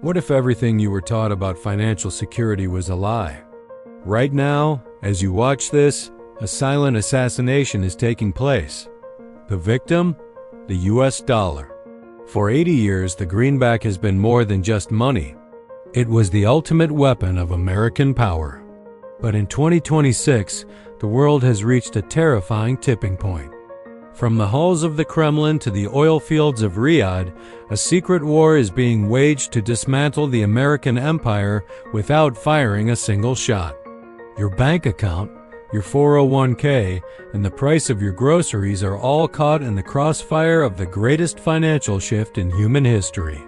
What if everything you were taught about financial security was a lie? Right now, as you watch this, a silent assassination is taking place. The victim? The US dollar. For 80 years, the greenback has been more than just money. It was the ultimate weapon of American power. But in 2026, the world has reached a terrifying tipping point. From the halls of the Kremlin to the oil fields of Riyadh, a secret war is being waged to dismantle the American empire without firing a single shot. Your bank account, your 401k, and the price of your groceries are all caught in the crossfire of the greatest financial shift in human history.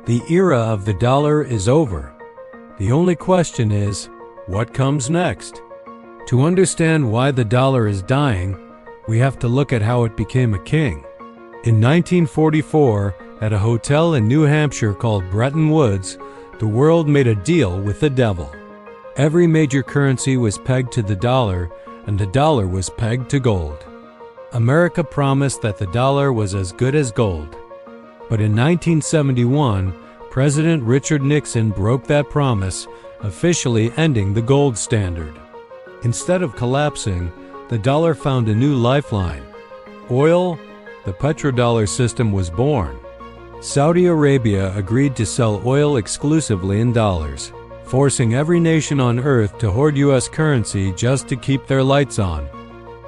The era of the dollar is over. The only question is, what comes next? To understand why the dollar is dying, we have to look at how it became a king. In 1944, at a hotel in New Hampshire called Bretton Woods, the world made a deal with the devil. Every major currency was pegged to the dollar, and the dollar was pegged to gold. America promised that the dollar was as good as gold. But in 1971, President Richard Nixon broke that promise, officially ending the gold standard. Instead of collapsing, the dollar found a new lifeline. Oil, the petrodollar system was born. Saudi Arabia agreed to sell oil exclusively in dollars, forcing every nation on earth to hoard US currency just to keep their lights on.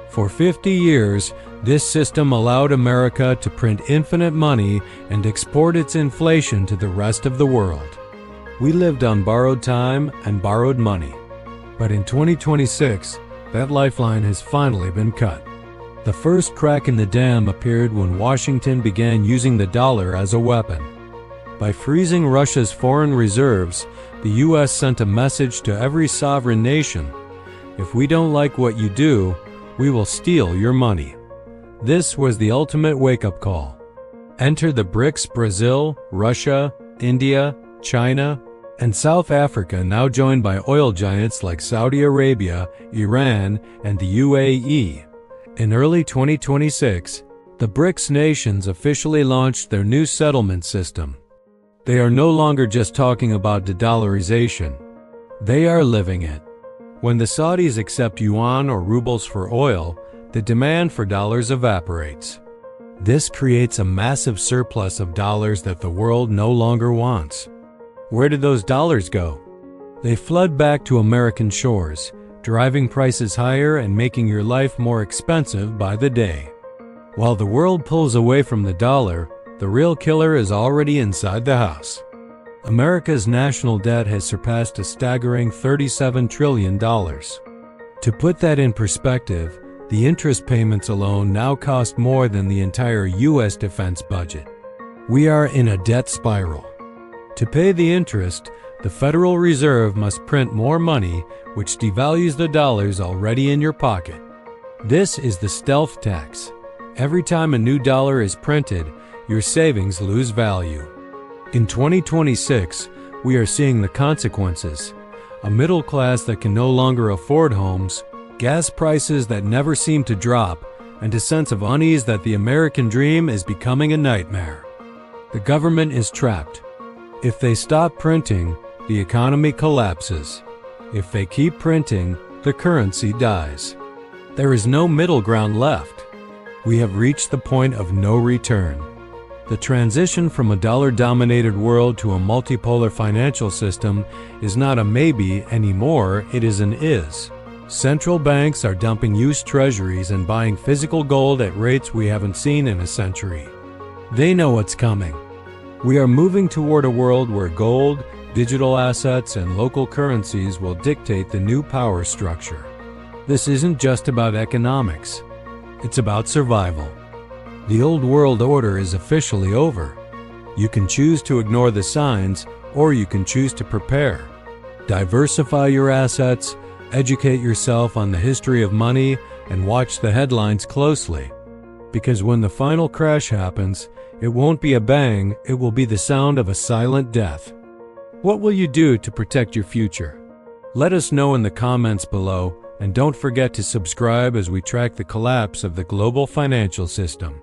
For 50 years, this system allowed America to print infinite money and export its inflation to the rest of the world. We lived on borrowed time and borrowed money. But in 2026, that lifeline has finally been cut. The first crack in the dam appeared when Washington began using the dollar as a weapon. By freezing Russia's foreign reserves, the US sent a message to every sovereign nation: if we don't like what you do, we will steal your money. This was the ultimate wake-up call. Enter the BRICS: Brazil, Russia, India, China, and South Africa, now joined by oil giants like Saudi Arabia, Iran, and the UAE. In early 2026, the BRICS nations officially launched their new settlement system. They are no longer just talking about de-dollarization. They are living it. When the Saudis accept yuan or rubles for oil, the demand for dollars evaporates. This creates a massive surplus of dollars that the world no longer wants. Where did those dollars go? They flood back to American shores, driving prices higher and making your life more expensive by the day. While the world pulls away from the dollar, the real killer is already inside the house. America's national debt has surpassed a staggering $37 trillion. To put that in perspective, the interest payments alone now cost more than the entire U.S. defense budget. We are in a debt spiral. To pay the interest, the Federal Reserve must print more money, which devalues the dollars already in your pocket. This is the stealth tax. Every time a new dollar is printed, your savings lose value. In 2026, we are seeing the consequences. A middle class that can no longer afford homes, gas prices that never seem to drop, and a sense of unease that the American dream is becoming a nightmare. The government is trapped. If they stop printing, the economy collapses. If they keep printing, the currency dies. There is no middle ground left. We have reached the point of no return. The transition from a dollar-dominated world to a multipolar financial system is not a maybe anymore, it is an is. Central banks are dumping used treasuries and buying physical gold at rates we haven't seen in a century. They know what's coming. We are moving toward a world where gold, digital assets, and local currencies will dictate the new power structure. This isn't just about economics. It's about survival. The old world order is officially over. You can choose to ignore the signs, or you can choose to prepare. Diversify your assets, educate yourself on the history of money, and watch the headlines closely. Because when the final crash happens, it won't be a bang, it will be the sound of a silent death. What will you do to protect your future? Let us know in the comments below, and don't forget to subscribe as we track the collapse of the global financial system.